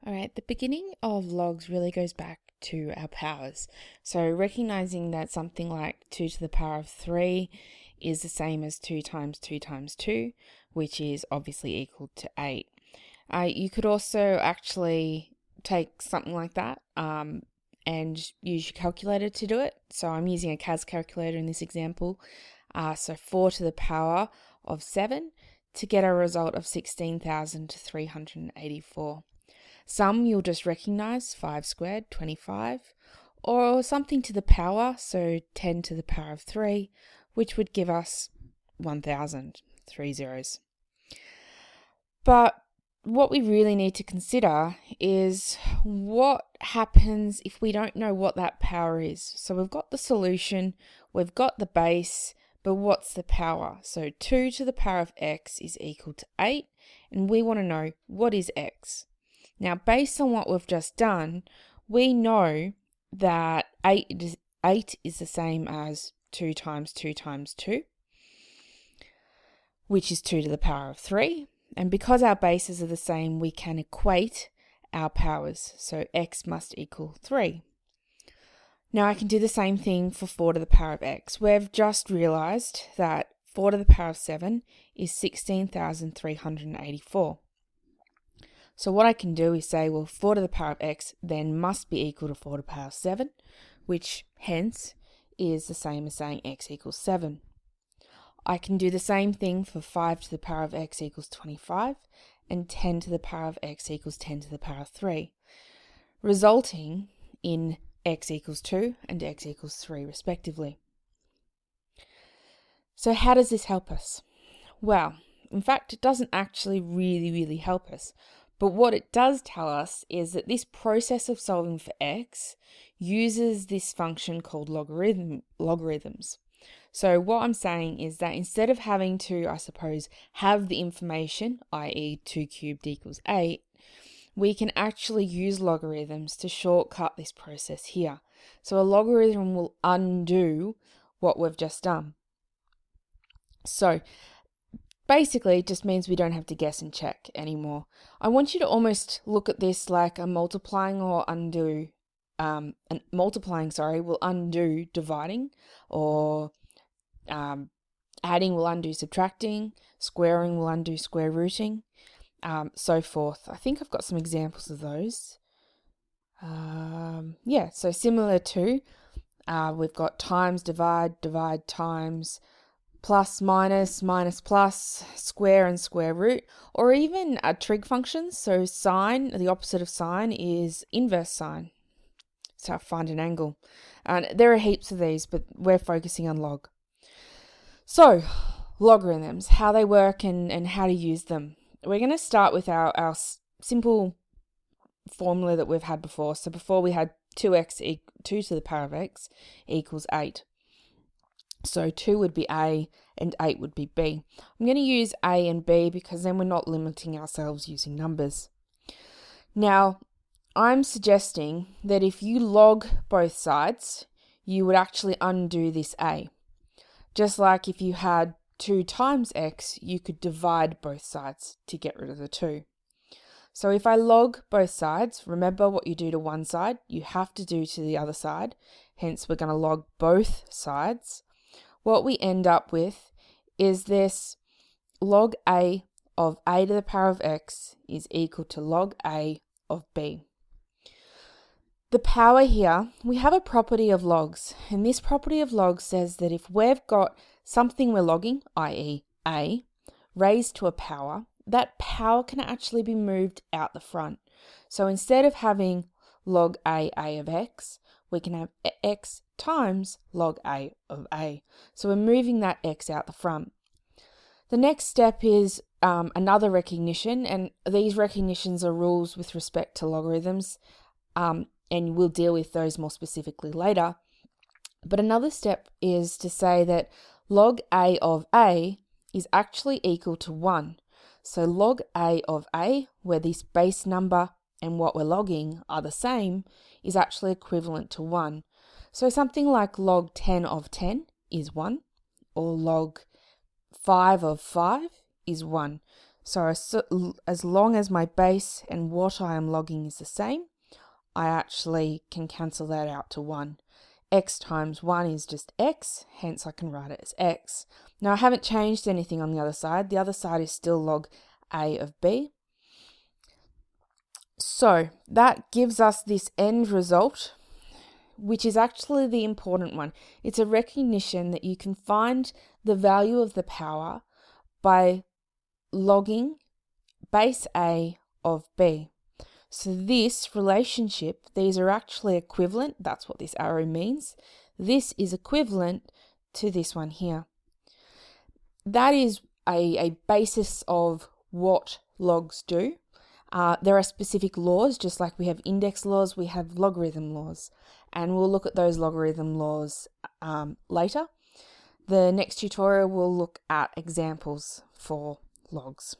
All right, the beginning of logs really goes back to our powers. So recognizing that something like 2 to the power of 3 is the same as 2 times 2 times 2, which is obviously equal to 8. You could also actually take something like that and use your calculator to do it. So I'm using a CAS calculator in this example. So 4 to the power of 7 to get a result of 16,384. Some you'll just recognize, 5 squared, 25, or something to the power, so 10 to the power of 3, which would give us 1,000, 3 zeros. But what we really need to consider is what happens if we don't know what that power is. So we've got the solution, we've got the base, but what's the power? So 2 to the power of x is equal to 8, and we want to know what is x. Now, based on what we've just done, we know that 8 is the same as 2 times 2 times 2, which is 2 to the power of 3. And because our bases are the same, we can equate our powers. So x must equal 3. Now I can do the same thing for 4 to the power of x. We've just realized that 4 to the power of 7 is 16,384. So what I can do is say, well, 4 to the power of x then must be equal to 4 to the power of 7, which hence is the same as saying x equals 7. I can do the same thing for 5 to the power of x equals 25 and 10 to the power of x equals 10 to the power of 3, resulting in x equals 2 and x equals 3 respectively. So how does this help us? Well, in fact, it doesn't actually really help us. But what it does tell us is that this process of solving for x uses this function called logarithms. So what I'm saying is that instead of having to, I suppose, have the information, i.e. 2 cubed equals 8, we can actually use logarithms to shortcut this process here. So a logarithm will undo what we've just done. So basically, it just means we don't have to guess and check anymore. I want you to almost look at this like a multiplying or undo. Multiplying will undo dividing, or adding will undo subtracting, squaring will undo square rooting, so forth. I think I've got some examples of those. So similar to, we've got times, divide, divide, times, plus, minus, minus, plus, square and square root, or even trig functions. So sine, the opposite of sine is inverse sine. So find an angle. And there are heaps of these, but we're focusing on log. So logarithms, how they work and how to use them. We're going to start with our simple formula that we've had before. So before we had 2 to the power of x equals 8. So 2 would be A and 8 would be B. I'm going to use A and B because then we're not limiting ourselves using numbers. Now, I'm suggesting that if you log both sides, you would actually undo this A. Just like if you had 2 times x, you could divide both sides to get rid of the 2. So if I log both sides, remember what you do to one side, you have to do to the other side. Hence, we're going to log both sides. What we end up with is this log a of a to the power of x is equal to log a of b. The power here, we have a property of logs, and this property of logs says that if we've got something we're logging, i.e. a, raised to a power, that power can actually be moved out the front. So instead of having log a of x, we can have x times log a of a. So we're moving that x out the front. The next step is another recognition, and these recognitions are rules with respect to logarithms, and we'll deal with those more specifically later. But another step is to say that log a of a is actually equal to 1. So log a of a, where this base number and what we're logging are the same, is actually equivalent to 1. So something like log 10 of 10 is 1, or log 5 of 5 is 1. So as long as my base and what I am logging is the same, I actually can cancel that out to 1. X times 1 is just x, hence I can write it as x. Now I haven't changed anything on the other side. The other side is still log a of b. So that gives us this end result, which is actually the important one. It's a recognition that you can find the value of the power by logging base a of b. So this relationship, these are actually equivalent. That's what this arrow means. This is equivalent to this one here. That is a basis of what logs do. There are specific laws, just like we have index laws, we have logarithm laws. And we'll look at those logarithm laws later. The next tutorial will look at examples for logs.